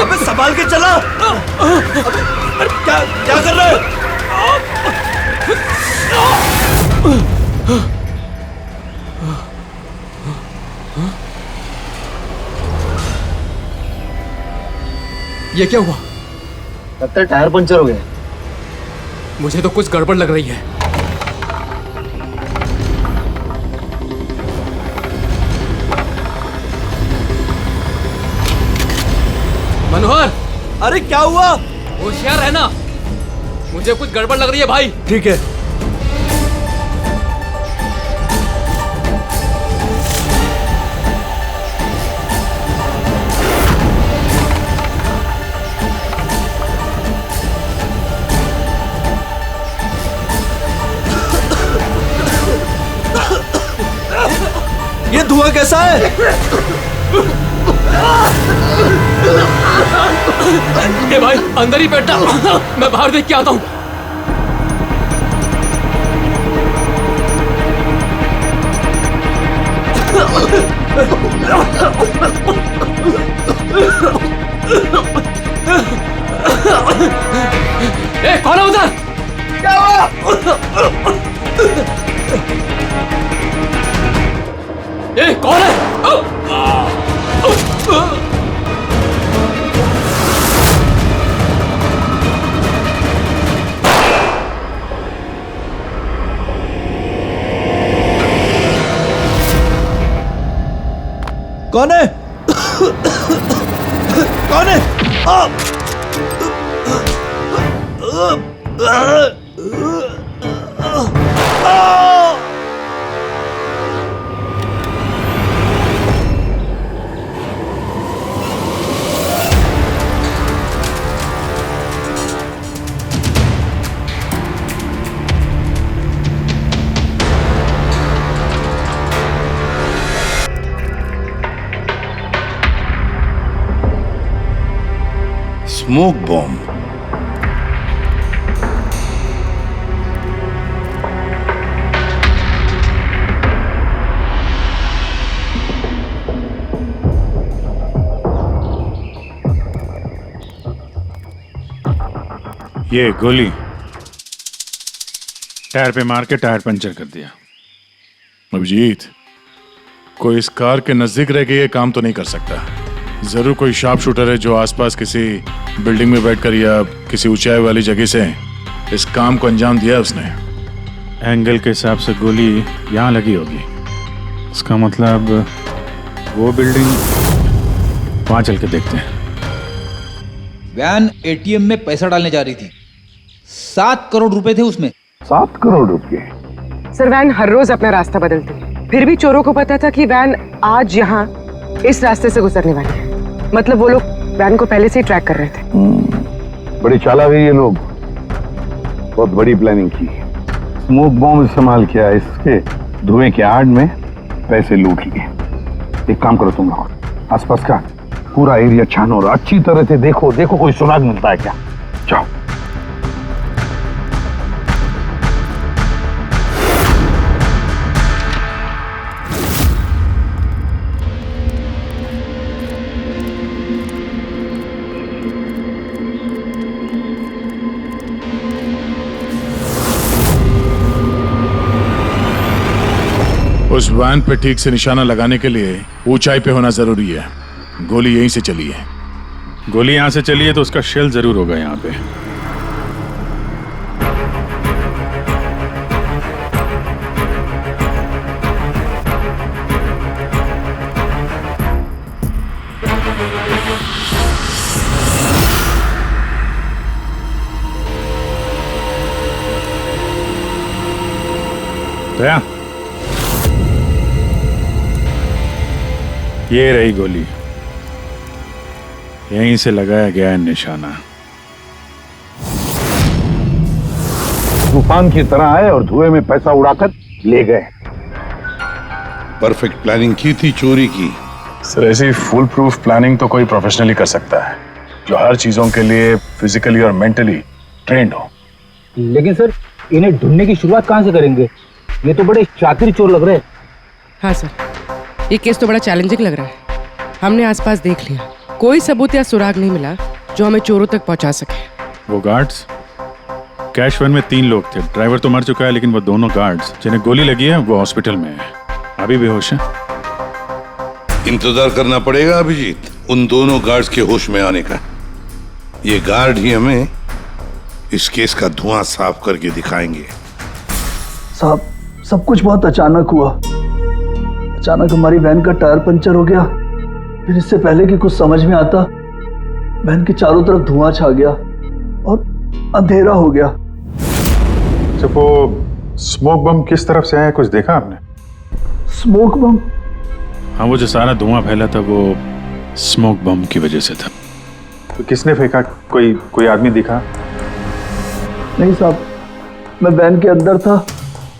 अबे संभाल के चला। अबे क्या क्या कर रहा है? ये क्या हुआ? लगता है टायर पंचर हो गया। मुझे तो कुछ गड़बड़ लग रही है। मनोहर, अरे क्या हुआ? होशियार रहना, मुझे कुछ गड़बड़ लग रही है भाई। ठीक है। ये धुआं कैसा है? ए भाई अंदर ही बैठा, मैं बाहर देख के आता हूँ। ए कौन है उधर? क्या हुआ? ए कौन है? कौन है? कौन है? Smoke bomb. ये गोली टायर पे मार के टायर पंचर कर दिया। अभिजीत, कोई इस कार के नजदीक रह के ये काम तो नहीं कर सकता। जरूर कोई शार्प शूटर है जो आसपास किसी बिल्डिंग में बैठकर या किसी ऊंचाई वाली जगह से इस काम को अंजाम दिया उसने। एंगल के हिसाब से गोली यहाँ लगी होगी। इसका मतलब वो बिल्डिंग, वहां चल के देखते हैं। वैन एटीएम में पैसा डालने जा रही थी। 7 करोड़ रुपए थे उसमें। 7 करोड़ रुपए? सर वैन हर रोज अपना रास्ता बदलती है, फिर भी चोरों को पता था कि वैन आज यहाँ इस रास्ते से गुजरने वाली है। मतलब वो लोग वैन को पहले से ही ट्रैक कर रहे थे। बड़ी चालाक है ये लोग, बहुत बड़ी प्लानिंग की। स्मोक बॉम्ब इस्तेमाल किया, इसके धुएं के आड़ में पैसे लूट लिए। एक काम करो तुम लोग, आसपास का पूरा एरिया छानो और अच्छी तरह से देखो कोई सुराग मिलता है क्या। जाओ। उस वैन पे ठीक से निशाना लगाने के लिए ऊंचाई पे होना जरूरी है। गोली यहीं से चली है। गोली यहाँ से चली है तो उसका शेल जरूर होगा यहाँ पे। दया, ये रही गोली, यहीं से लगाया गया है निशाना। तूफान की तरह आए और धुएं में पैसा उड़ाकर ले गए। परफेक्ट प्लानिंग की थी चोरी की। सर ऐसी फुल प्रूफ प्लानिंग तो कोई प्रोफेशनली कर सकता है, जो हर चीजों के लिए फिजिकली और मेंटली ट्रेंड हो। लेकिन सर इन्हें ढूंढने की शुरुआत कहाँ से करेंगे? ये तो बड़े शातिर चोर लग रहे हैं। हाँ सर, ये केस तो बड़ा चैलेंजिंग लग रहा है। हमने आसपास देख लिया, कोई सबूत या सुराग नहीं मिला जो हमें चोरों तक पहुंचा सके। वो गार्ड्स, कैश वैन में 3 लोग थे। ड्राइवर तो मर चुका है, लेकिन वो दोनों गार्ड्स जिन्हें गोली लगी है वो हॉस्पिटल में है, अभी बेहोश है। इंतजार करना पड़ेगा अभिजीत उन दोनों गार्ड्स के होश में आने का। ये गार्ड ही हमें इस केस का धुआं साफ करके दिखाएंगे। साहब, सब कुछ बहुत अचानक हुआ। अचानक हमारी वैन का टायर पंचर हो गया। फिर इससे पहले कि कुछ समझ में आता, वैन के चारों तरफ धुआं छा गया और अंधेरा हो गया। जब वो स्मोक बम किस तरफ से आया, कुछ देखा आपने? स्मोक बम? हाँ, वो जो सारा धुआं फैला था वो स्मोक बम की वजह से था। तो किसने फेंका? कोई आदमी दिखा? नहीं साहब, मैं वैन के अंदर था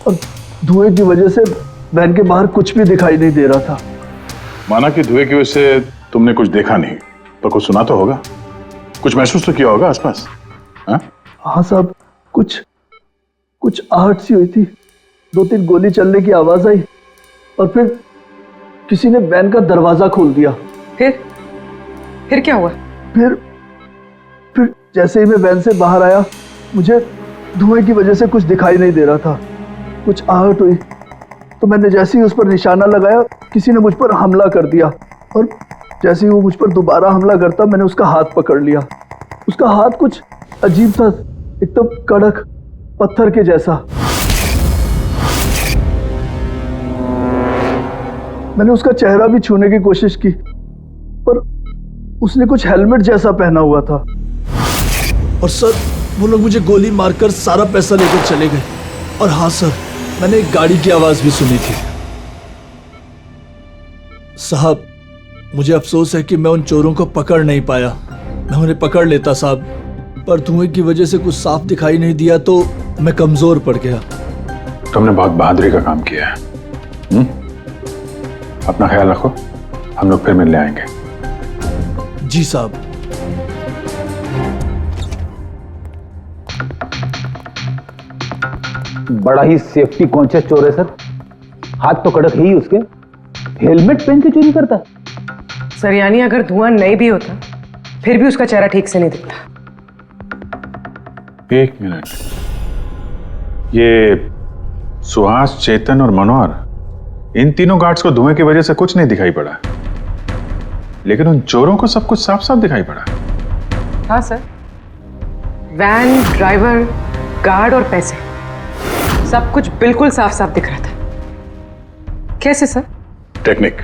और धुएं की वजह से वैन के बाहर कुछ भी दिखाई नहीं दे रहा था। माना कि धुएं की वजह से तुमने कुछ देखा नहीं, पर कुछ सुना तो होगा, कुछ महसूस तो किया होगा आसपास? हाँ साहब, कुछ आहट सी हुई थी। 2-3 गोली चलने की आवाज आई और फिर किसी ने वैन का दरवाजा खोल दिया। फिर क्या हुआ? फिर जैसे ही मैं वैन से बाहर आया, मुझे धुएं की वजह से कुछ दिखाई नहीं दे रहा था। कुछ आहट हुई तो मैंने जैसे ही उस पर निशाना लगाया, किसी ने मुझ पर हमला कर दिया और जैसे ही वो मुझ पर दोबारा हमला करता, मैंने उसका हाथ पकड़ लिया। उसका हाथ कुछ अजीब था, एकदम कड़क पत्थर के जैसा। मैंने उसका चेहरा भी छूने की कोशिश की, पर उसने कुछ हेलमेट जैसा पहना हुआ था। और सर, वो लोग मुझे गोली मारकर सारा पैसा लेकर चले गए। और हाँ सर, मैंने एक गाड़ी की आवाज भी सुनी थी। साहब, मुझे अफसोस है कि मैं उन चोरों को पकड़ नहीं पाया। मैं उन्हें पकड़ लेता साहब, पर धुएं की वजह से कुछ साफ दिखाई नहीं दिया तो मैं कमजोर पड़ गया। तुमने बहुत बहादुरी का काम किया है। अपना ख्याल रखो, हम लोग फिर मिलने आएंगे। जी साहब। बड़ा ही सेफ्टी कॉन्शियस चोर है सर। हाथ तो कड़क है ही उसके, हेलमेट पहन के चोरी करता। सर, यानी अगर धुआं नहीं भी होता फिर भी उसका चेहरा ठीक से नहीं दिखता। 1 मिनट, ये सुहास, चेतन और मनोहर, इन तीनों गार्ड्स को धुएं की वजह से कुछ नहीं दिखाई पड़ा, लेकिन उन चोरों को सब कुछ साफ साफ दिखाई पड़ा। हाँ सर, वैन, ड्राइवर, गार्ड और पैसे, सब कुछ बिल्कुल साफ साफ दिख रहा था। कैसे सर? टेक्निक।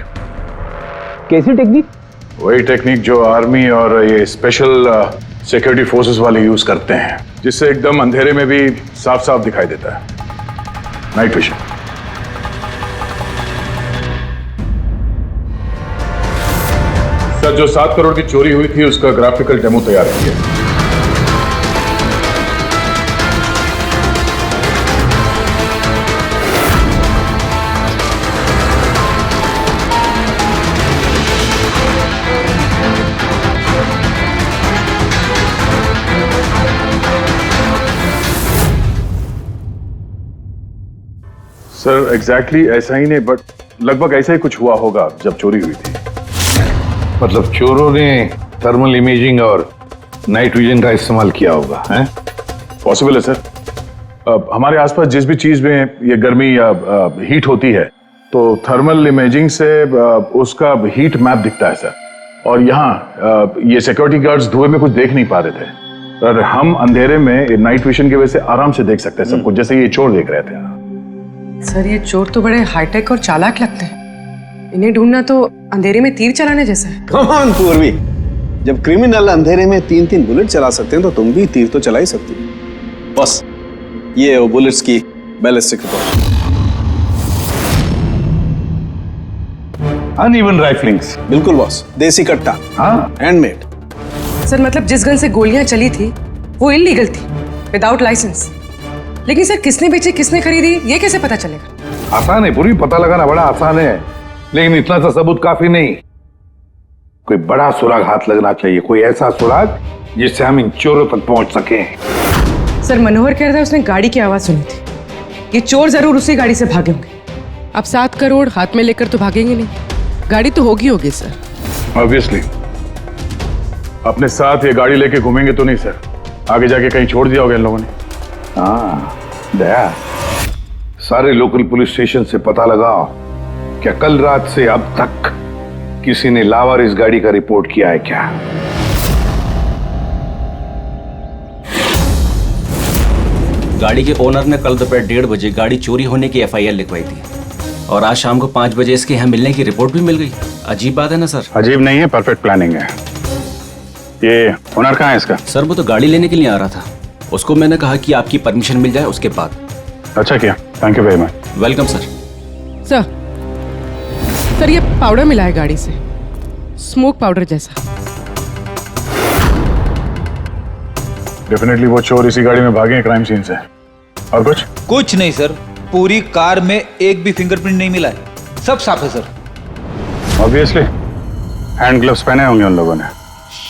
कैसी टेक्निक? वही टेक्निक जो आर्मी और ये स्पेशल सिक्योरिटी फोर्सेस वाले यूज करते हैं, जिससे एकदम अंधेरे में भी साफ साफ दिखाई देता है। Night vision. सर, जो 7 करोड़ की चोरी हुई थी उसका ग्राफिकल डेमो तैयार किया। सर, एग्जैक्टली ऐसा ही नहीं, बट लगभग ऐसा ही कुछ हुआ होगा जब चोरी हुई थी। मतलब चोरों ने थर्मल इमेजिंग और नाइट विजन का इस्तेमाल किया होगा, हैं? पॉसिबल है सर। हमारे आसपास जिस भी चीज में ये गर्मी या हीट होती है, तो थर्मल इमेजिंग से उसका हीट मैप दिखता है सर। और यहाँ ये सिक्योरिटी गार्ड्स धुएं में कुछ देख नहीं पा रहे थे, पर हम अंधेरे में नाइट विजन की वजह से आराम से देख सकते हैं सब कुछ, जैसे ये चोर देख रहे थे। सर, ये चोर तो बड़े हाईटेक और चालाक लगते हैं। इन्हें ढूंढना तो अंधेरे में तीर चलाने जैसा है। कम ऑन पूर्वी, जब क्रिमिनल अंधेरे में 3-3 बुलेट चला सकते हैं तो तुम भी तीर तो चला ही सकती हो। बस ये वो बुलेट्स की बैलिस्टिक रिपोर्ट। अनइवन राइफलिंग्स। बिल्कुल बॉस, देसी कट्टा। हाँ, हैंडमेड। सर, मतलब जिस गन से गोलियां चली थी वो इलीगल थी, विदाउट लाइसेंस। लेकिन सर, किसने बेची, किसने खरीदी, ये कैसे पता चलेगा? आसान है पूरी, पता लगाना बड़ा आसान है, लेकिन इतना सा सबूत काफी नहीं। कोई बड़ा सुराग हाथ लगना चाहिए, कोई ऐसा सुराग जिससे हम इन चोरों तक पहुंच सके। सर, मनोहर कह रहा था उसने गाड़ी की आवाज सुनी थी। ये चोर जरूर उसी गाड़ी से भागे होंगे। अब 7 करोड़ हाथ में लेकर तो भागेंगे नहीं, गाड़ी तो होगी सर। ऑब्वियसली, अपने साथ ये गाड़ी लेके घूमेंगे तो नहीं सर? आगे जाके कहीं छोड़ दिया होगा इन लोगों ने। हाँ दया, सारे लोकल पुलिस स्टेशन से पता लगाओ क्या कल रात से अब तक किसी ने लावारिस गाड़ी का रिपोर्ट किया है क्या? गाड़ी के ओनर ने कल दोपहर 1:30 बजे गाड़ी चोरी होने की FIR लिखवाई थी और आज शाम को 5 बजे इसके यहाँ मिलने की रिपोर्ट भी मिल गई। अजीब बात है ना सर? अजीब नहीं है, परफेक्ट प्लानिंग है। ये ओनर कहाँ है इसका? सर वो तो गाड़ी लेने के लिए आ रहा था, उसको मैंने कहा कि आपकी परमिशन मिल जाए उसके बाद। अच्छा किया, thank you very much. Welcome sir. Sir ये पाउडर मिला है गाड़ी से, स्मोक पाउडर जैसा। डेफिनेटली वो चोर इसी गाड़ी में भागे हैं क्राइम सीन से। और कुछ नहीं सर, पूरी कार में एक भी फिंगरप्रिंट नहीं मिला है, सब साफ है सर। ऑब्वियसली हैंड ग्लव्स पहने होंगे उन लोगों ने।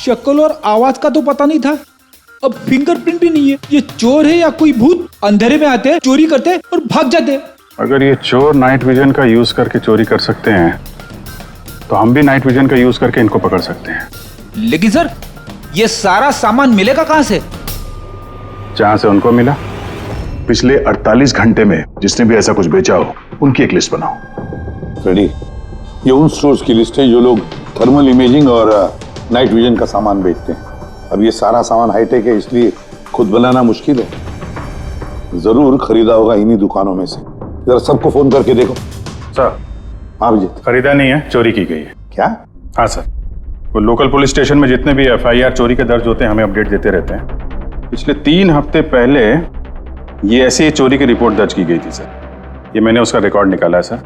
शक्ल और आवाज का तो पता नहीं था, अब फिंगरप्रिंट भी नहीं है। ये चोर है या कोई भूत? अंधेरे में आते हैं, चोरी करते हैं और भाग जाते हैं। अगर ये चोर नाइट विजन का यूज करके चोरी कर सकते हैं तो हम भी नाइट विजन का यूज करके इनको पकड़ सकते हैं। लेकिन सर ये सारा सामान मिलेगा कहां से? जहां से उनको मिला। पिछले 48 घंटे में जिसने भी ऐसा कुछ बेचा हो उनकी एक लिस्ट बनाओ। फ्रेडी, ये उन स्टोर्स की लिस्ट है जो लोग थर्मल इमेजिंग और नाइट विजन का सामान बेचते हैं। अब ये सारा सामान हाईटेक है, इसलिए खुद बनाना मुश्किल है। जरूर खरीदा होगा इन्हीं दुकानों में से। जरा सबको फोन करके देखो। सर। हाँ विजित। खरीदा नहीं है, चोरी की गई है। क्या? हाँ सर, वो लोकल पुलिस स्टेशन में जितने भी FIR चोरी के दर्ज होते हैं हमें अपडेट देते रहते हैं। पिछले 3 हफ्ते पहले ये ऐसी चोरी की रिपोर्ट दर्ज की गई थी सर। ये मैंने उसका रिकॉर्ड निकाला है सर।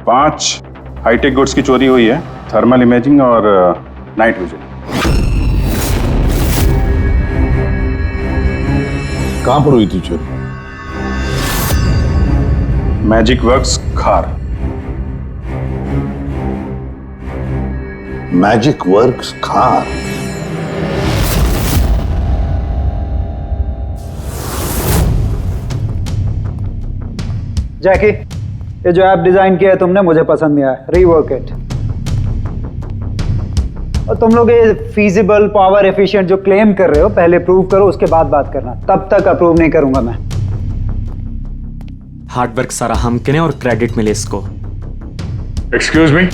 5 हाईटेक गुड्स की चोरी हुई है, थर्मल इमेजिंग और नाइट विजन। कहां पर हुई थी चोरी? मैजिक वर्क्स खार। मैजिक वर्क्स खार। जैकी, ये जो ऐप डिजाइन किया है तुमने मुझे पसंद नहीं आया, रीवर्क इट। और तुम लोग ये फीजिबल पावर एफिशिएंट जो क्लेम कर रहे हो पहले प्रूव करो, उसके बाद बात करना। तब तक अप्रूव नहीं करूंगा मैं। हार्ड वर्क सारा हम करें और क्रेडिट मिले इसको। Excuse me.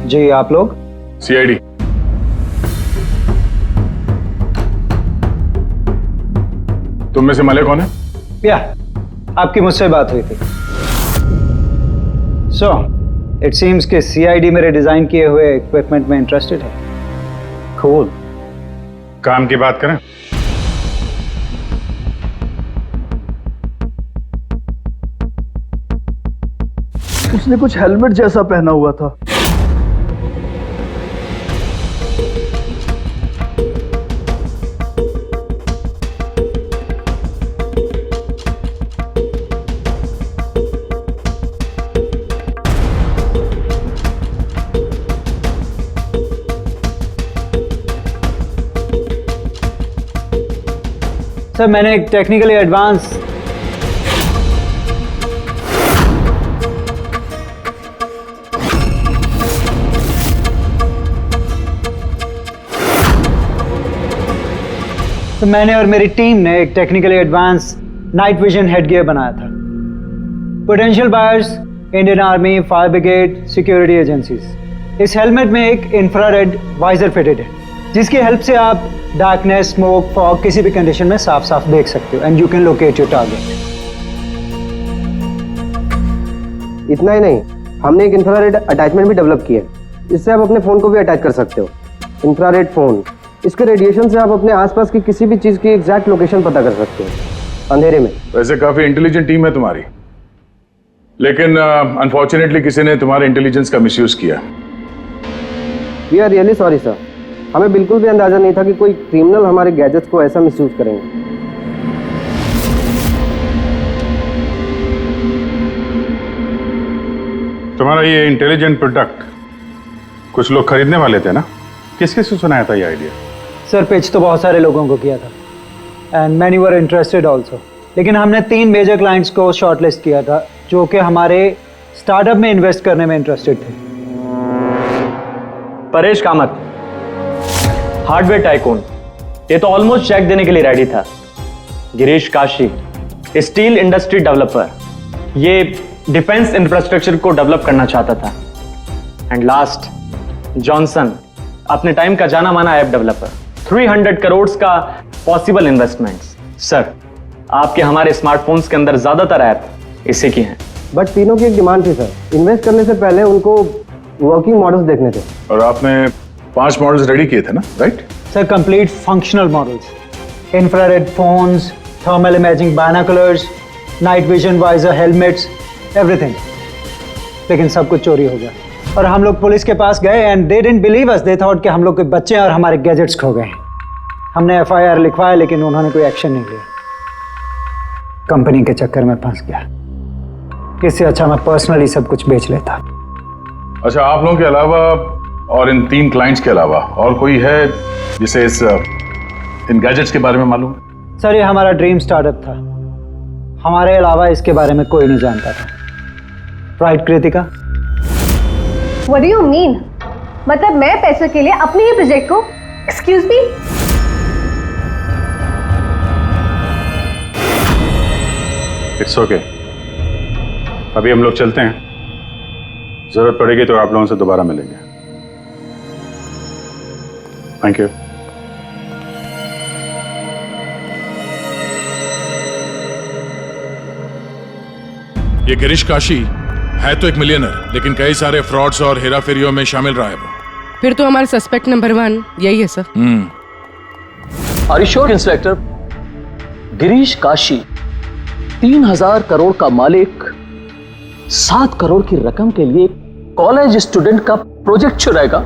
जी आप लोग? CID। तुम में से मले कौन है? या आपकी मुझसे बात हुई थी। सो इट सीम्स कि CID मेरे डिजाइन किए हुए इक्विपमेंट में इंटरेस्टेड है। कूल। काम की बात करें। उसने कुछ हेलमेट जैसा पहना हुआ था। सर मैंने एक टेक्निकली एडवांस मैंने और मेरी टीम ने एक technically advance night vision headgear बनाया था। Potential buyers, Indian army, fire brigade, security agencies. इस हेलमेट में एक इंफ्रारेड वाइजर फिटेड है जिसकी हेल्प से आप डार्कनेस, स्मोक, फॉग किसी भी कंडीशन में साफ साफ देख सकते हो and you can locate your target. इतना ही नहीं, हमने एक इंफ्रारेड अटैचमेंट भी डेवलप किया है। इससे आप अपने फोन को भी अटैच कर सकते हो। इंफ्रारेड फोन, इसके रेडिएशन से आप अपने आसपास की किसी भी चीज की एग्जैक्ट लोकेशन पता कर सकते हो अंधेरे में। वैसे काफी इंटेलिजेंट टीम है तुम्हारी, लेकिन अनफॉर्चुनेटली किसी ने तुम्हारे इंटेलिजेंस का मिसयूज किया। We are really sorry sir, हमें बिल्कुल भी अंदाजा नहीं था कि कोई क्रिमिनल हमारे गैजेट्स को ऐसा मिसयूज करेंगे। तुम्हारा ये इंटेलिजेंट प्रोडक्ट कुछ लोग खरीदने वाले थे ना? किस किस को सुनाया था ये आइडिया? सर पिच तो बहुत सारे लोगों को किया था and many were interested also. लेकिन हमने 3 मेजर क्लाइंट्स को शॉर्टलिस्ट किया था जो कि हमारे स्टार्टअप में इन्वेस्ट करने में इंटरेस्टेड थे। परेश कामत, हार्डवेयर टाइकून, ये तो ऑलमोस्ट चेक देने के लिए रेडी था। Girish Kashi, steel industry developer, ये डिफेंस इंफ्रास्ट्रक्चर को डेवलप करना चाहता था। एंड लास्ट, जॉनसन, अपने टाइम का जाना माना ऐप डेवलपर, 300 करोड़ का पॉसिबल इन्वेस्टमेंट्स। सर, आपके हमारे स्मार्टफोन्स के अंदर ज्यादातर ऐप इसी की हैं। बट तीनों की एक डिमांड थी सर, इन्वेस्ट करने से पहले उनको वर्किंग मॉडल्स देखने थे। और आपने 5 मॉडल्स रेडी किए थे ना, right? Sir, complete functional models, infrared phones, thermal imaging binoculars, night vision visor helmets, everything. लेकिन सब कुछ चोरी हो गया और हम लोग पुलिस के पास गए and they didn't believe us, they thought कि हम लोग के बच्चे और हमारे गैजेट्स खो गए। हमने FIR लिखवाया लेकिन उन्होंने कोई एक्शन नहीं लिया। कंपनी के चक्कर में फंस गया। इससे अच्छा मैं पर्सनली सब कुछ बेच लेता। अच्छा, आप लोगों के अलावा और इन 3 क्लाइंट्स के अलावा और कोई है जिसे इन गैजेट्स के बारे में मालूम है? सर, ये हमारा ड्रीम स्टार्टअप था, हमारे अलावा इसके बारे में कोई नहीं जानता था। Right Kritika? What do you mean? मतलब मैं पैसों के लिए अपने ही प्रोजेक्ट को, एक्सक्यूज मी? इट्स ओके, अभी हम लोग चलते हैं, जरूरत पड़ेगी तो आप लोगों से दोबारा मिलेंगे। Thank you. ये गिरीश काशी है तो एक मिलियनर, लेकिन कई सारे फ्रॉड्स और हेराफेरियों में शामिल रहा है वो। फिर तो हमारा सस्पेक्ट नंबर 1 यही है sir. Are you sure inspector? Girish Kashi 3000 crore का मालिक 7 करोड़ की रकम के लिए कॉलेज स्टूडेंट का प्रोजेक्ट चुराएगा?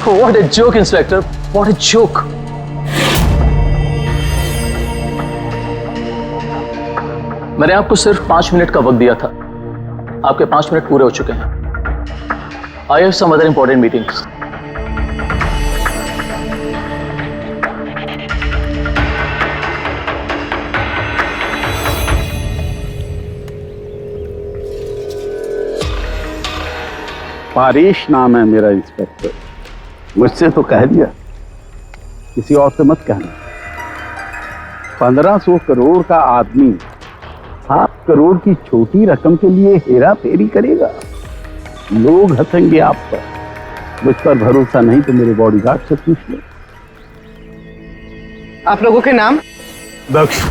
What a joke inspector, what a joke. मैंने आपको सिर्फ 5 मिनट का वक्त दिया था, आपके 5 मिनट पूरे हो चुके हैं। I have some other important meetings. Paresh नाम है मेरा इंस्पेक्टर। मुझसे तो कह दिया, किसी और से मत कहना। 1500 करोड़ का आदमी 7 करोड़ की छोटी रकम के लिए हेरा फेरी करेगा? लोग हंसेंगे आप पर। मुझ पर भरोसा नहीं तो मेरे बॉडीगार्ड से पूछ लो। आप लोगों के नाम? दक्ष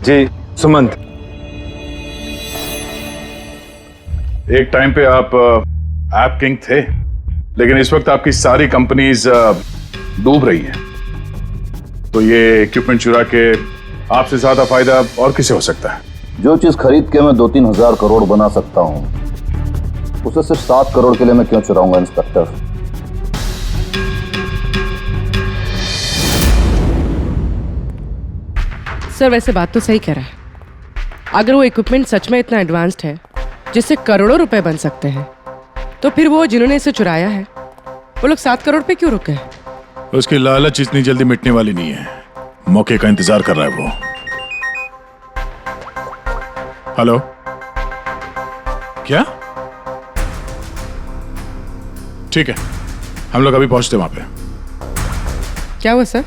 जी, सुमंत। एक टाइम पे आप ऐप किंग थे, लेकिन इस वक्त आपकी सारी कंपनीज डूब रही हैं। तो ये इक्विपमेंट चुरा के आपसे ज्यादा फायदा और किसे हो सकता है? जो चीज खरीद के मैं 2-3 हजार करोड़ बना सकता हूं, उसे सिर्फ 7 करोड़ के लिए मैं क्यों चुराऊंगा इंस्पेक्टर? सर, वैसे बात तो सही कह रहा है। अगर वो इक्विपमेंट सच में इतना एडवांस्ड है जिससे करोड़ों रुपए बन सकते हैं, तो फिर वो जिन्होंने इसे चुराया है वो लोग 7 करोड़ पे क्यों रुके हैं? उसकी लालच इतनी जल्दी मिटने वाली नहीं है, मौके का इंतजार कर रहा है वो। हेलो, क्या? ठीक है, हम लोग अभी पहुंचते वहां पे। क्या हुआ सर?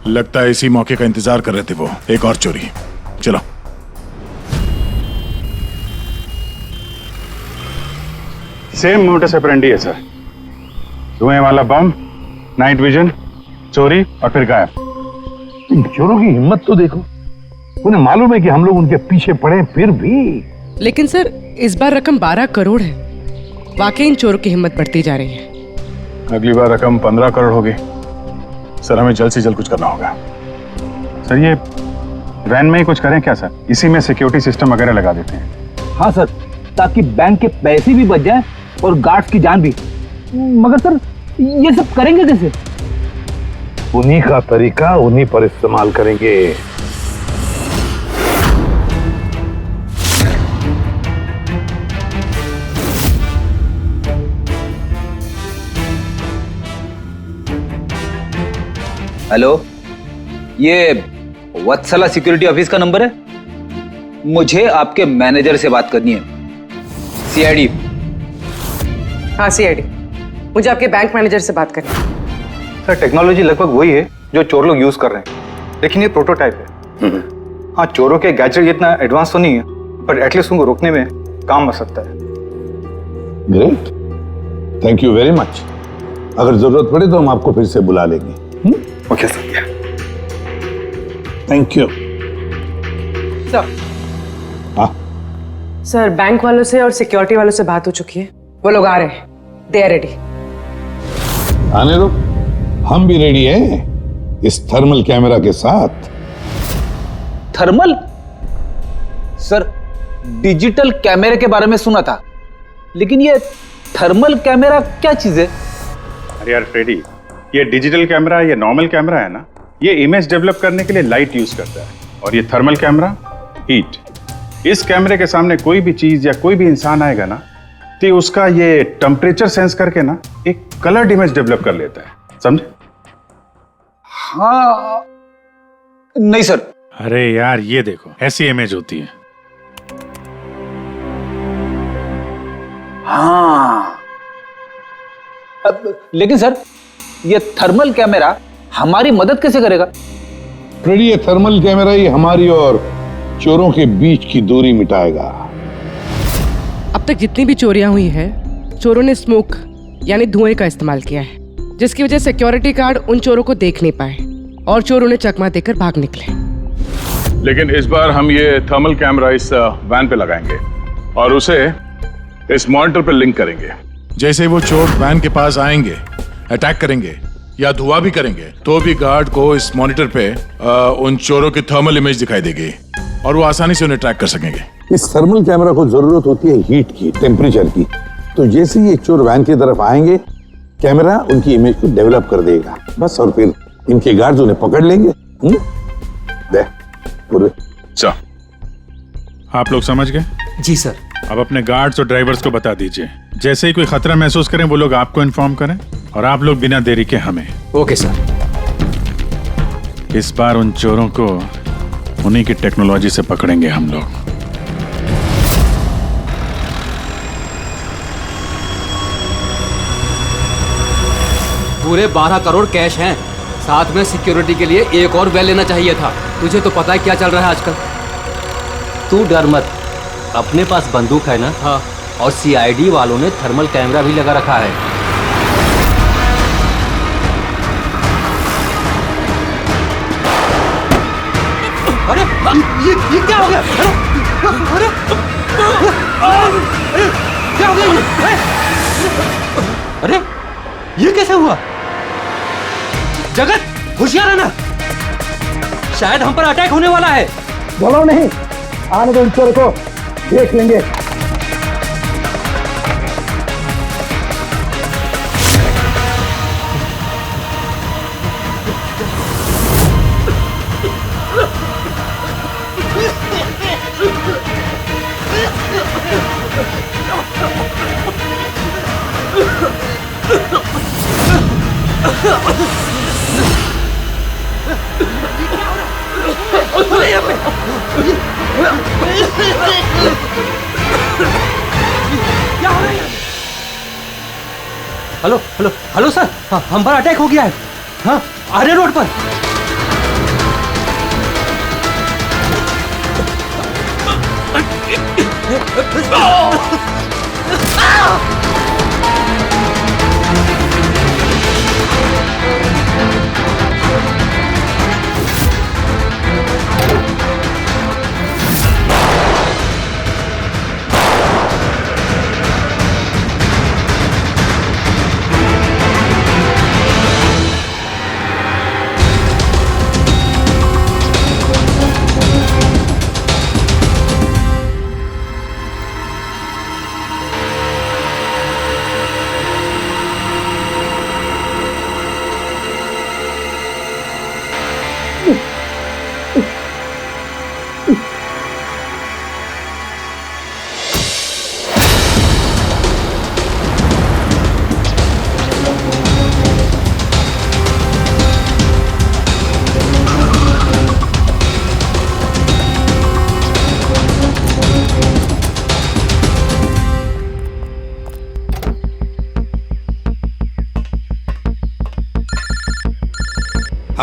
लगता है इसी मौके का इंतजार कर रहे थे वो। एक और चोरी, चलो। सेम मोटस ऑपरेंडी है सर, धुएं वाला बम, नाइट विजन, चोरी और फिर गायब। इन चोरों की हिम्मत तो देखो, उन्हें मालूम है कि हम लोग उनके पीछे पड़े, फिर भी। लेकिन सर, इस बार रकम 12 करोड़ है। वाकई इन चोरों की हिम्मत बढ़ती जा रही है। अगली बार रकम 15 करोड़ होगी। सर, हमें जल्द से जल्द कुछ करना होगा। सर, ये वैन में ही कुछ करें क्या सर? इसी में सिक्योरिटी सिस्टम वगैरह लगा देते हैं। हाँ सर, ताकि बैंक के पैसे भी बच जाए और गार्ड्स की जान भी। मगर सर, ये सब करेंगे कैसे? उन्हीं का तरीका उन्हीं पर इस्तेमाल करेंगे। हेलो, ये वत्सला सिक्योरिटी ऑफिस का नंबर है? मुझे आपके मैनेजर से बात करनी है। सीआईडी। हाँ सीआईडी, मुझे आपके बैंक मैनेजर से बात करनी है। सर टेक्नोलॉजी लगभग वही है जो चोर लोग यूज कर रहे हैं, लेकिन ये प्रोटोटाइप है। हाँ, चोरों के गैजेट जितना एडवांस तो नहीं है, पर एटलीस्ट उनको रोकने में काम आ सकता है। Great, thank you very much. अगर जरूरत पड़े तो हम आपको फिर से बुला लेंगे। Okay sir. Thank you. Sir, हाँ सर बैंक वालों से और सिक्योरिटी वालों से बात हो चुकी है, वो लोग आ रहे हैं, दे आर रेडी। आने दो, हम भी रेडी हैं इस थर्मल कैमरा के साथ। थर्मल? सर, डिजिटल कैमरे के बारे में सुना था, लेकिन ये थर्मल कैमरा क्या चीज है? अरे यार फ्रेडी, ये डिजिटल कैमरा, ये नॉर्मल कैमरा है ना, ये इमेज डेवलप करने के लिए लाइट यूज करता है, और ये थर्मल कैमरा हीट। इस कैमरे के सामने कोई भी चीज या कोई भी इंसान आएगा ना, तो उसका ये टेम्परेचर सेंस करके ना एक कलर्ड इमेज डेवलप कर लेता है, समझे? हाँ, नहीं सर। अरे यार ये देखो, ऐसी इमेज होती है। हाँ, लेकिन सर, ये थर्मल कैमरा हमारी मदद कैसे करेगा? फ्रेडी, ये थर्मल कैमरा ही हमारी और चोरों के बीच की दूरी मिटाएगा। अब तक जितनी भी चोरियां हुई है, चोरों ने स्मोक यानी धुएं का इस्तेमाल किया है, जिसकी वजह से सिक्योरिटी गार्ड उन चोरों को देख नहीं पाए और चोर उन्हें चकमा देकर भाग निकले। लेकिन इस बार हम ये थर्मल कैमरा इस वैन पे लगाएंगे और उसे इस मॉनिटर पे लिंक करेंगे। जैसे वो चोर वैन के पास आएंगे, अटैक करेंगे या धुआं भी करेंगे, तो भी गार्ड को इस मॉनिटर पे उन चोरों की थर्मल इमेज दिखाई देगी और वो आसानी से उन्हें ट्रैक कर सकेंगे। इस थर्मल कैमरा को जरूरत होती है हीट की, टेम्परेचर की। तो जैसे ही ये चोर वैन की तरफ आएंगे, कैमरा उनकी इमेज को डेवलप कर देगा बस, और फिर इनके गार्ड्स उन्हें पकड़ लेंगे। पूरे आप लोग समझ गए? जी सर। अब अपने गार्ड्स और ड्राइवर्स को बता दीजिए, जैसे ही कोई खतरा महसूस करें वो लोग आपको इन्फॉर्म करें, और आप लोग बिना देरी के हमें। Okay sir. इस बार उन चोरों को उन्हीं की टेक्नोलॉजी से पकड़ेंगे हम लोग। पूरे 12 करोड़ कैश हैं, साथ में सिक्योरिटी के लिए एक और वेल लेना चाहिए था। तुझे तो पता है क्या चल रहा है आजकल। तू डर मत, अपने पास बंदूक है ना? हाँ। और सीआईडी वालों ने थर्मल कैमरा भी लगा रखा है। अरे ये क्या हो गया? अरे क्या हो गया ये? अरे ये कैसे हुआ? जगत, होशियार रहना, शायद हम पर अटैक होने वाला है। बोलो नहीं, आने दो, इन चोर को देख लेंगे। हेलो हेलो हेलो सर, हाँ, हम पर अटैक हो गया है। हाँ, आर्य रोड पर।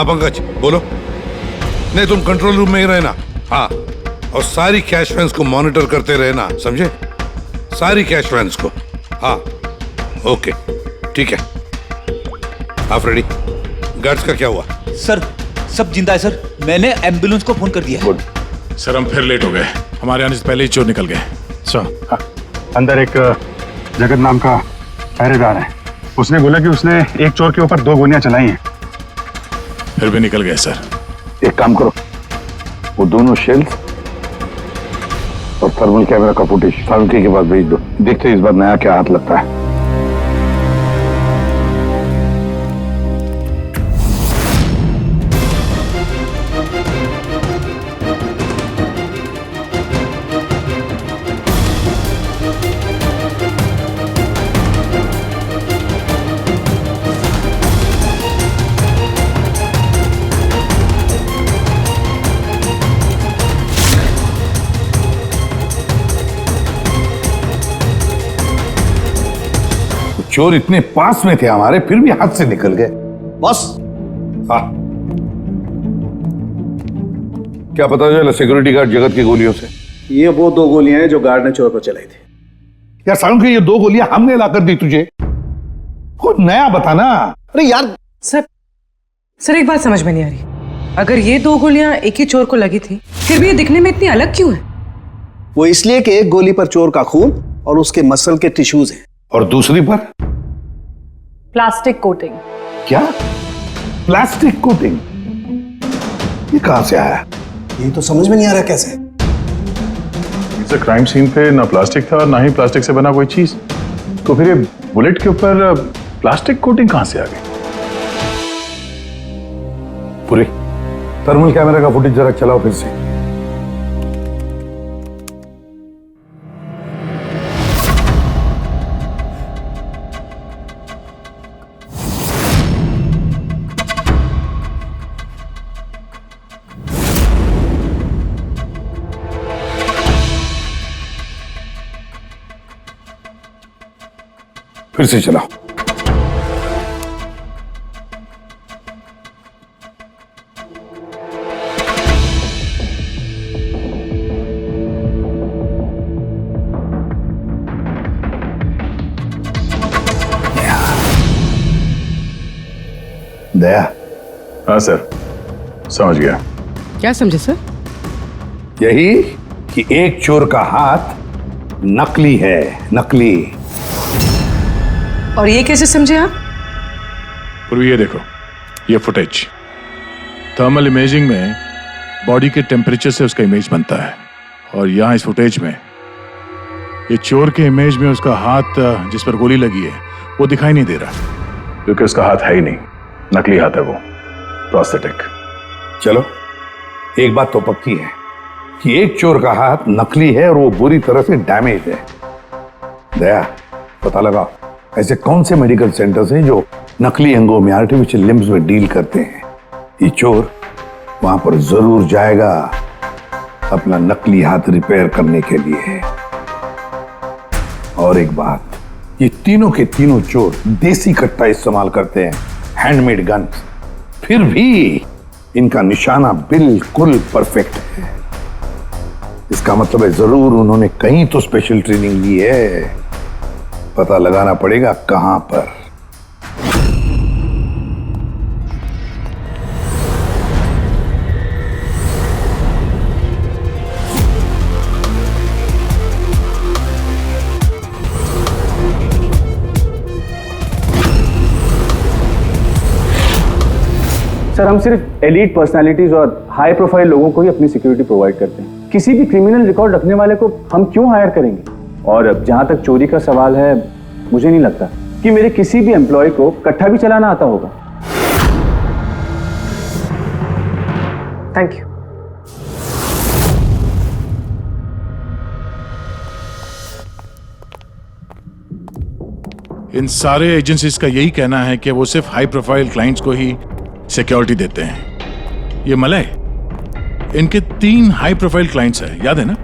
हाँ पंकज बोलो। नहीं तुम कंट्रोल रूम में ही रहना। हाँ, और सारी कैश वैन्स को मॉनिटर करते रहना, समझे? सारी कैश वैन्स को। हाँ ओके ठीक है। आप रेडी? गार्ड्स का क्या हुआ? सर सब जिंदा है सर, मैंने एम्बुलेंस को फोन कर दिया। गुड। सर हम फिर लेट हो गए, हमारे आने से पहले ही चोर निकल गए। हाँ, अंदर एक जगत नाम का पहरेदार है, उसने बोला कि उसने एक चोर के ऊपर 2 गोलियां चलाई हैं। फिर भी निकल गए सर। एक काम करो, वो दोनों शेल्स और थर्मल कैमरा का फुटेज फारूकी के पास भेज दो। देखते हैं इस बार नया क्या हाथ लगता है। चोर इतने पास में थे हमारे, फिर भी हाथ से निकल गए। बॉस हाँ, क्या पता चला सिक्योरिटी गार्ड जगत की गोलियों से? ये वो 2 गोलियां हैं जो गार्ड ने चोर पर चलाई थी। यार सालू ये 2 गोलियां हमने लाकर दी तुझे, कुछ नया बताना। अरे यार सर एक बात समझ में नहीं आ रही, अगर ये 2 गोलियां एक ही चोर को लगी थी, फिर भी ये दिखने में इतनी अलग क्यों है? वो इसलिए कि एक गोली पर चोर का खून और उसके मसल के टिश्यूज हैं, और दूसरी पर प्लास्टिक कोटिंग। क्या? Plastic coating? ये कहां से आया? ये तो समझ में नहीं आ रहा कैसे। इस क्राइम सीन पे ना प्लास्टिक था ना ही प्लास्टिक से बना कोई चीज, तो फिर ये बुलेट के ऊपर प्लास्टिक कोटिंग कहां से आ गई? पूरी थर्मल कैमरा का फुटेज जरा चलाओ फिर से। फिर से चलाओ। दया। हाँ सर, समझ गया। क्या समझे सर? यही कि एक चोर का हाथ नकली है, नकली। और ये कैसे समझे आप? पूर्वी ये देखो, ये फुटेज थर्मल इमेजिंग में बॉडी के टेम्परेचर से उसका इमेज बनता है, और यहाँ इस फुटेज में ये चोर के इमेज में उसका हाथ जिस पर गोली लगी है वो दिखाई नहीं दे रहा, क्योंकि उसका हाथ है ही नहीं, नकली हाथ है वो, प्रोस्थेटिक। चलो एक बात तो पक्की है कि एक चोर का हाथ नकली है और वो बुरी तरह से डैमेज है। दया, पता लगा ऐसे कौन से मेडिकल सेंटर्स हैं जो नकली अंगों में, आर्टिफिशियल लिम्स में डील करते हैं। ये चोर वहां पर जरूर जाएगा अपना नकली हाथ रिपेयर करने के लिए। और एक बात, ये तीनों के तीनों चोर देसी कट्टा इस्तेमाल करते हैं, हैंडमेड गन, फिर भी इनका निशाना बिल्कुल परफेक्ट है। इसका मतलब है जरूर उन्होंने कहीं तो स्पेशल ट्रेनिंग ली है। पता लगाना पड़ेगा कहां पर। सर हम सिर्फ एलीट पर्सनालिटीज और हाई प्रोफाइल लोगों को ही अपनी सिक्योरिटी प्रोवाइड करते हैं। किसी भी क्रिमिनल रिकॉर्ड रखने वाले को हम क्यों हायर करेंगे? और जहां तक चोरी का सवाल है, मुझे नहीं लगता कि मेरे किसी भी एम्प्लॉय को कट्टा भी चलाना आता होगा। Thank you. इन सारे एजेंसीज का यही कहना है कि वो सिर्फ हाई प्रोफाइल क्लाइंट्स को ही सिक्योरिटी देते हैं। ये मलय, इनके 3 हाई प्रोफाइल क्लाइंट्स हैं, याद है ना?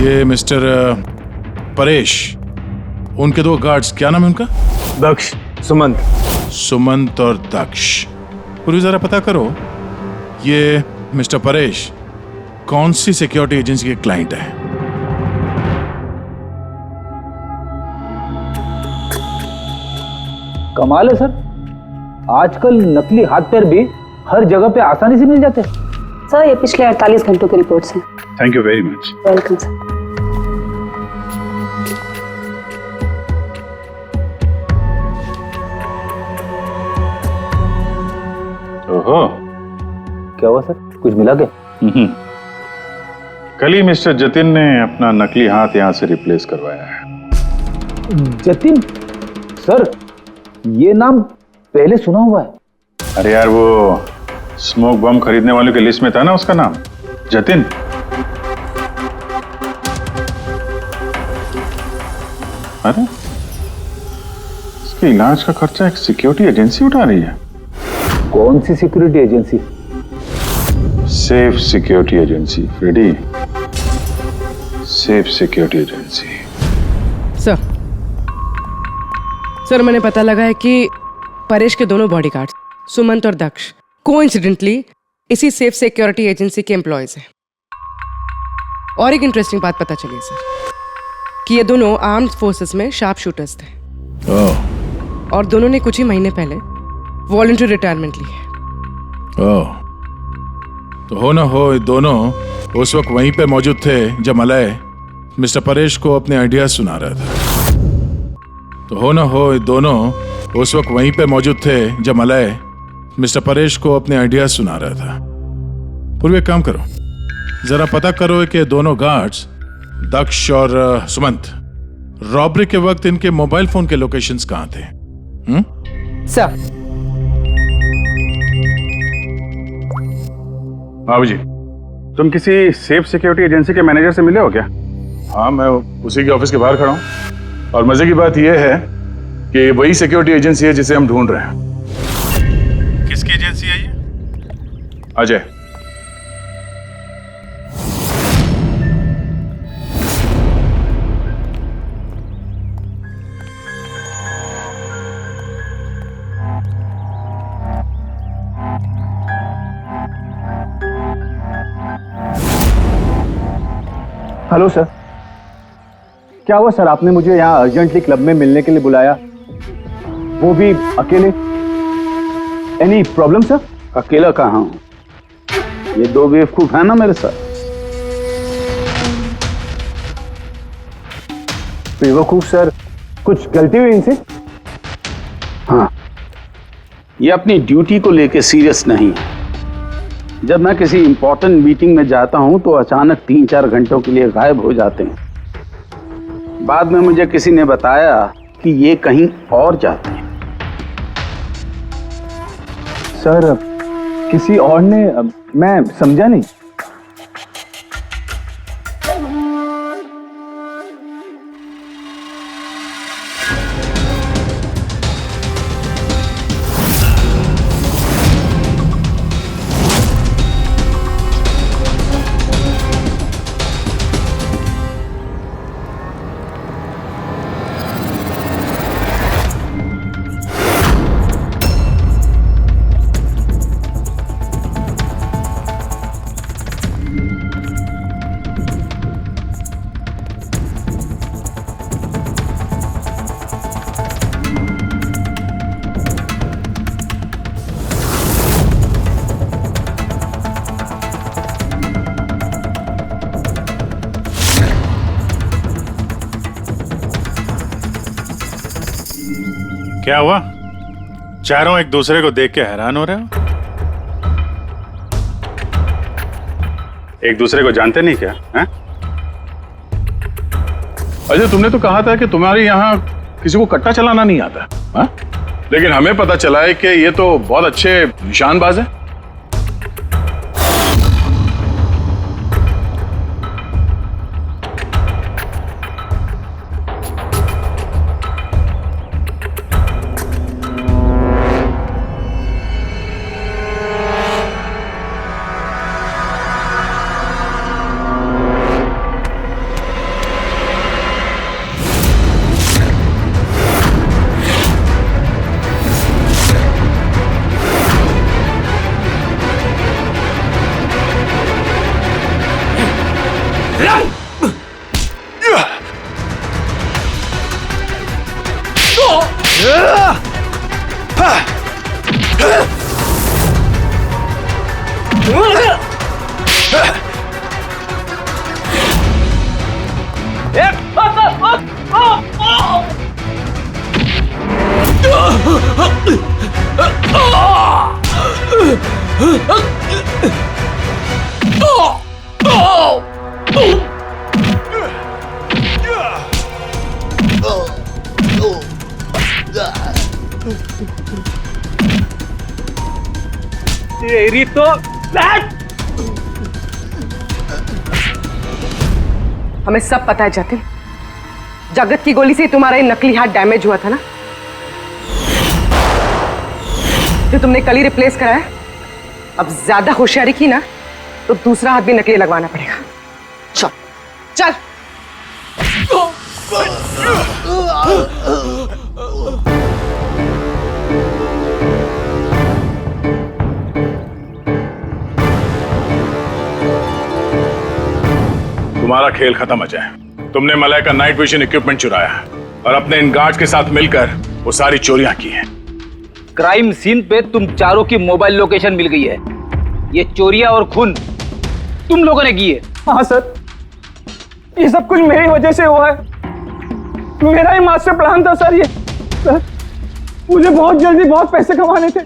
ये मिस्टर परेश, उनके 2 गार्ड्स, क्या नाम है उनका? दक्ष, सुमंत। सुमंत और दक्ष। पूर्वी जरा पता करो ये मिस्टर परेश कौन सी सिक्योरिटी एजेंसी के क्लाइंट है। कमाल है सर, आजकल नकली हाथ पैर भी हर जगह पे आसानी से मिल जाते हैं। सर ये पिछले 48 घंटों की रिपोर्ट्स हैं। Thank you very much. Welcome sir. ओहो, क्या हुआ सर, कुछ मिला क्या? कल ही मिस्टर जतिन ने अपना नकली हाथ यहाँ से रिप्लेस करवाया है। जतिन? सर ये नाम पहले सुना हुआ है। अरे यार, वो स्मोक बम खरीदने वालों की लिस्ट में था ना उसका नाम, जतिन। अरे इसके इलाज का खर्चा एक सिक्योरिटी एजेंसी उठा रही है। कौन सी security agency? Safe security agency Freddy, safe security agency. Sir मैंने पता लगा है कि परेश के दोनों बॉडीगार्ड्स सुमंत और दक्ष कोइंसिडेंटली इसी सेफ सिक्योरिटी एजेंसी के एम्प्लॉयज हैं। और एक इंटरेस्टिंग बात पता चली सर कि ये दोनों आर्म्ड फोर्सेस में शार्प शूटर्स थे। और दोनों ने कुछ ही महीने पहले वॉलंटरी रिटायरमेंट ली है। तो हो ना हो ये दोनों उस वक्त वहीं पे मौजूद थे जब मलय मिस्टर परेश को अपने आइडिया सुना रहा था। तो हो ना हो ये दोनों उस वक्त वहीं पे मौजूद थे जब मलय मिस्टर परेश को अपने आइडिया सुना रहा था। पूर्व एक काम करो, जरा पता करो कि दोनों गार्ड्स दक्ष और सुमंत रॉबरी के वक्त इनके मोबाइल फोन के लोकेशंस कहाँ थे? सर बाबू जी, तुम किसी सेफ सिक्योरिटी एजेंसी के मैनेजर से मिले हो क्या? हाँ, मैं उसी के ऑफिस के बाहर खड़ा हूँ। और मजे की बात यह है कि वही सिक्योरिटी एजेंसी है जिसे हम ढूंढ रहे हैं। किसकी एजेंसी है ये? अजय। हेलो सर, क्या हुआ सर? आपने मुझे यहाँ अर्जेंटली क्लब में मिलने के लिए बुलाया, वो भी अकेले। Any problem sir? अकेला कहाँ हूँ, ये दो बेवकूफ है ना मेरे साथ। बेवकूफ सर, कुछ गलती हुई इनसे? हाँ, ये अपनी ड्यूटी को लेके सीरियस नहीं है। जब मैं किसी इंपॉर्टेंट मीटिंग में जाता हूं तो अचानक 3-4 घंटों के लिए गायब हो जाते हैं। बाद में मुझे किसी ने बताया कि ये कहीं और जाते हैं। सर किसी और ने? मैं समझा नहीं। क्या हुआ? चारों एक दूसरे को देख के हैरान हो रहे हो? एक दूसरे को जानते नहीं क्या? हैं? अजय, तुमने तो कहा था कि तुम्हारे यहाँ किसी को कट्टा चलाना नहीं आता, हाँ? लेकिन हमें पता चला है कि ये तो बहुत अच्छे निशानबाज है। तेरी तो हमें सब पता है जतिन, जगत की गोली से तुम्हारा ये नकली हाथ डैमेज हुआ था ना, जो तुमने कल ही रिप्लेस कराया। अब ज्यादा होशियारी की ना तो दूसरा हाथ भी नकली लगवाना पड़ेगा। चल चल। तुम्हारा खेल खत्म अजय। तुमने मलय का नाइट विजन इक्विपमेंट चुराया और अपने इन गार्ड्स के साथ मिलकर वो सारी चोरियां की हैं। क्राइम सीन पे तुम चारों की मोबाइल लोकेशन मिल गई है। ये चोरियां और खून तुम लोगों ने की है। हाँ सर, ये सब कुछ मेरी वजह से हुआ है। मेरा ही मास्टर प्लान था सर ये। सर, मुझे बहुत जल्दी बहुत पैसे कमाने थे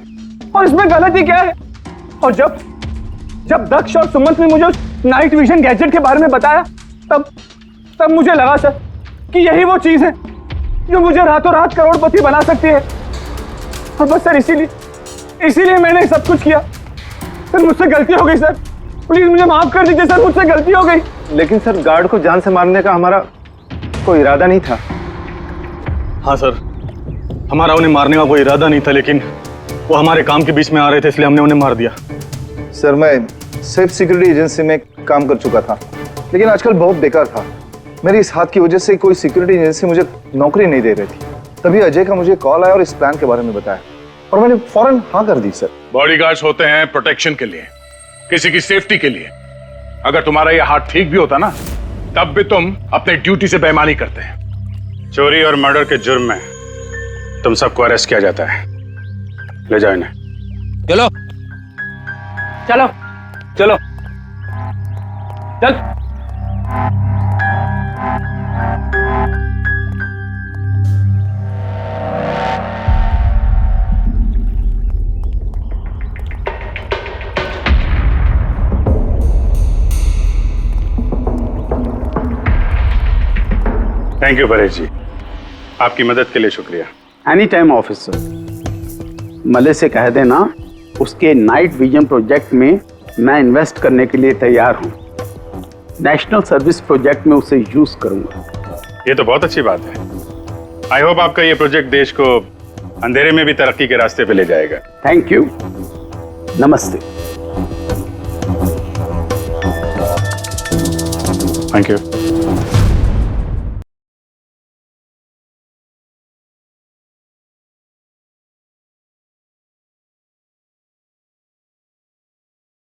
और इसमें गलती क्या है? और जब दक्ष और सुमंत ने मुझे नाइट विजन गैजेट के बारे में बताया तब मुझे लगा सर कि यही वो चीज है जो मुझे रातों रात करोड़पति बना सकती है। और बस सर इसीलिए मैंने सब कुछ किया। सर मुझसे गलती हो गई सर, प्लीज मुझे माफ कर दीजिए सर, मुझसे गलती हो गई। लेकिन सर गार्ड को जान से मारने का हमारा कोई इरादा नहीं था। हाँ सर, हमारा उन्हें मारने का कोई इरादा नहीं था, लेकिन वो हमारे काम के बीच में आ रहे थे इसलिए हमने उन्हें मार दिया। सर मैं सेफ सिक्योरिटी एजेंसी में काम कर चुका था, लेकिन आजकल बहुत बेकार था। मेरी इस हाथ की वजह से कोई सिक्योरिटी एजेंसी मुझे नौकरी नहीं दे रही थी। तभी अजय का मुझे कॉल आया और इस प्लान के बारे में बताया और मैंने फौरन हाँ कर दी। सर बॉडीगार्ड्स होते हैं प्रोटेक्शन के लिए, किसी की सेफ्टी के लिए। अगर तुम्हारा ये हाथ ठीक भी होता ना तब भी तुम अपने ड्यूटी से बेईमानी करते हैं। चोरी और मर्डर के जुर्म में तुम सबको अरेस्ट किया जाता है। ले जाओ इन्हें। चलो चलो चलो चल। थैंक यू परेश जी, आपकी मदद के लिए शुक्रिया। Any time officer. मले से कह देना उसके नाइट विजन प्रोजेक्ट में मैं इन्वेस्ट करने के लिए तैयार हूं। नेशनल सर्विस प्रोजेक्ट में उसे यूज करूंगा। ये तो बहुत अच्छी बात है। आई होप आपका ये प्रोजेक्ट देश को अंधेरे में भी तरक्की के रास्ते पे ले जाएगा। थैंक यू, नमस्ते। Thank you.